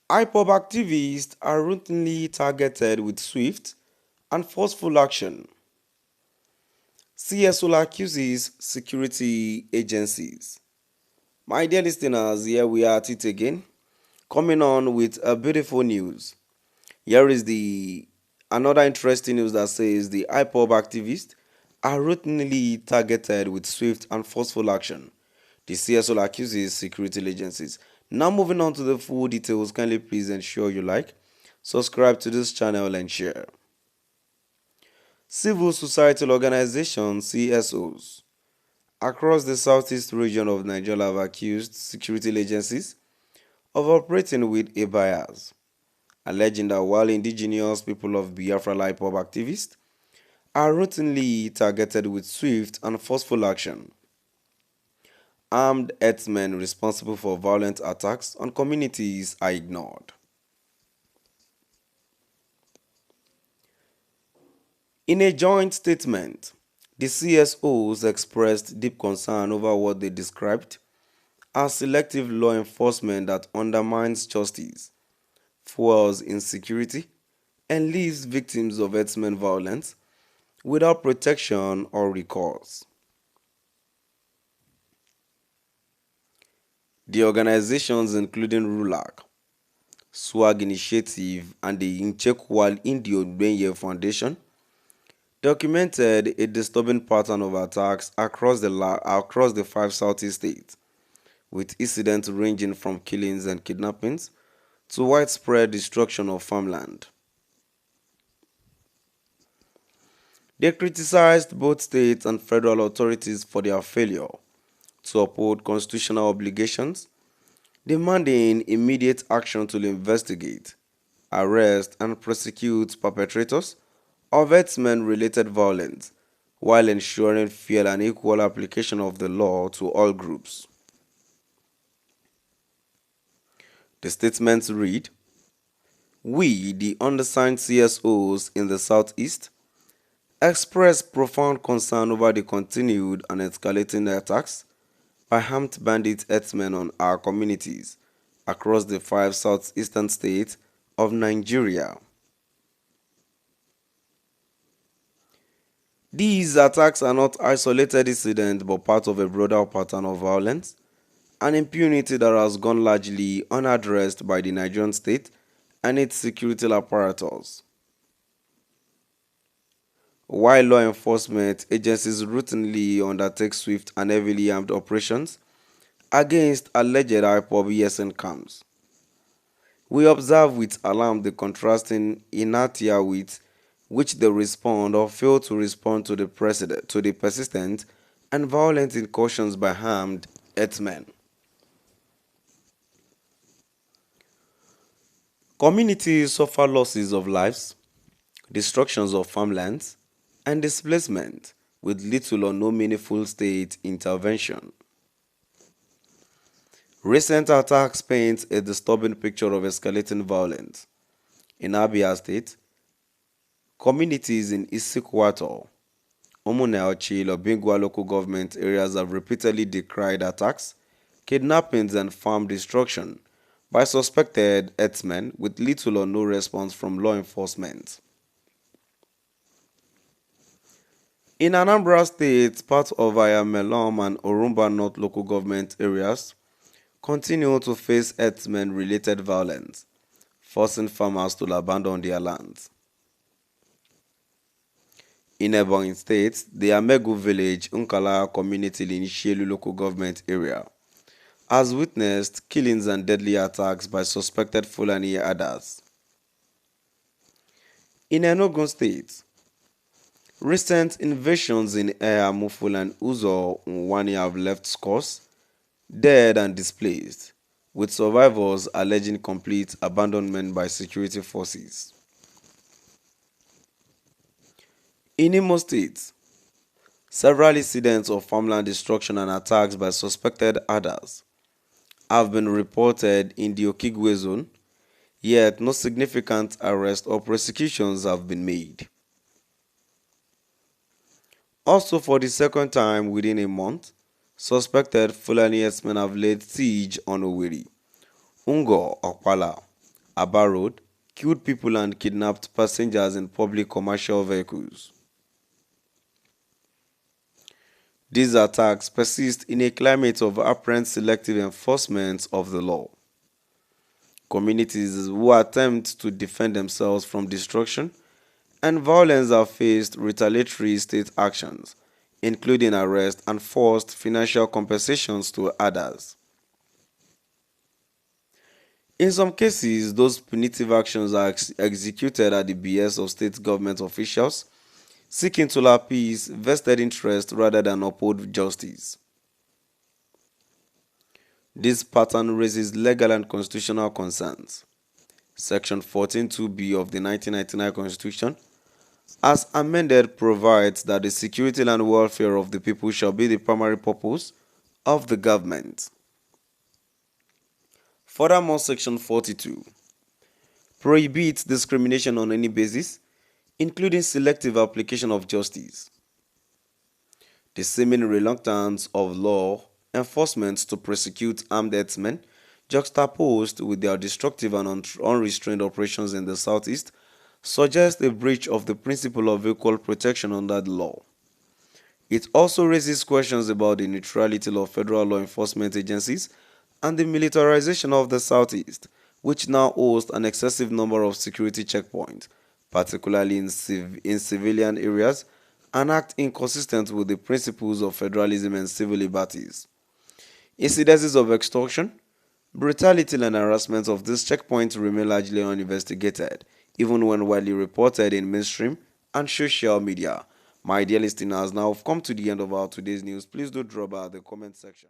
Ipob activists are routinely targeted with swift and forceful action. CSO accuses security agencies. My dear listeners, here we are at it again, coming on with a beautiful news. Here is the another interesting news that says the Ipob activists are routinely targeted with swift and forceful action. The CSO accuses security agencies. Now moving on to the full details, kindly please ensure you like, subscribe to this channel and share. Civil society organizations CSOs across the southeast region of Nigeria have accused security agencies of operating with a bias, alleging that while indigenous people of Biafra Ipob activists are routinely targeted with swift and forceful action, armed herdsmen responsible for violent attacks on communities are ignored. In a joint statement, the CSOs expressed deep concern over what they described as selective law enforcement that undermines justice, fuels insecurity, and leaves victims of herdsmen violence without protection or recourse. The organizations, including RULAC, SWAG Initiative, and the Inchekwal Indio Benye Foundation, documented a disturbing pattern of attacks across the five southeast states, with incidents ranging from killings and kidnappings to widespread destruction of farmland. They criticized both state and federal authorities for their failure to uphold constitutional obligations, demanding immediate action to investigate, arrest, and prosecute perpetrators of herdsmen-related violence while ensuring fair and equal application of the law to all groups. The statements read, "We, the undersigned CSOs in the Southeast, express profound concern over the continued and escalating attacks by armed bandit herdsmen on our communities across the five southeastern states of Nigeria. These attacks are not isolated incidents but part of a broader pattern of violence and impunity that has gone largely unaddressed by the Nigerian state and its security apparatus. While law enforcement agencies routinely undertake swift and heavily armed operations against alleged Ipob ESN camps, we observe with alarm the contrasting inertia with which they respond or fail to respond to the persistent and violent incursions by armed herdsmen. Communities suffer losses of lives, destructions of farmlands, and displacement with little or no meaningful state intervention. Recent attacks paint a disturbing picture of escalating violence. In Abia State, communities in Isikwato, Omuneochi, Lobingwa local government areas have repeatedly decried attacks, kidnappings, and farm destruction by suspected herdsmen with little or no response from law enforcement. In Anambra State, parts of Ayamelom and Orumba North local government areas continue to face herdsmen-related violence, forcing farmers to abandon their lands. In Ebonyi State, the Amegu village Nkala community in Ishelu local government area has witnessed killings and deadly attacks by suspected Fulani herders. In Enugu State, recent invasions in Ehamuful and Uzo Nwani have left scores dead and displaced, with survivors alleging complete abandonment by security forces. In Imo State, several incidents of farmland destruction and attacks by suspected herders have been reported in the Okigwe zone, yet no significant arrests or prosecutions have been made. Also, for the second time within a month, suspected Fulani herdsmen have laid siege on Owerri, Ungo, Okpala, Aba Road, killed people and kidnapped passengers in public commercial vehicles. These attacks persist in a climate of apparent selective enforcement of the law. Communities who attempt to defend themselves from destruction and violence have faced retaliatory state actions, including arrest and forced financial compensations to others. In some cases, those punitive actions are executed at the behest of state government officials seeking to appease vested interest rather than uphold justice. This pattern raises legal and constitutional concerns. Section 14(2)(b) of the 1999 Constitution, as amended, provides that the security and welfare of the people shall be the primary purpose of the government. Furthermore, Section 42 prohibits discrimination on any basis, including selective application of justice. The seeming reluctance of law enforcement to prosecute armed herdsmen, juxtaposed with their destructive and unrestrained operations in the southeast, suggests a breach of the principle of equal protection under the law. It also raises questions about the neutrality of federal law enforcement agencies and the militarization of the southeast, which now hosts an excessive number of security checkpoints, particularly in civilian areas, and act inconsistent with the principles of federalism and civil liberties. Incidences of extortion, brutality, and harassment of these checkpoints remain largely uninvestigated, even when widely reported in mainstream and social media. My dear listeners, now we've come to the end of our today's news. Please do drop by the comment section.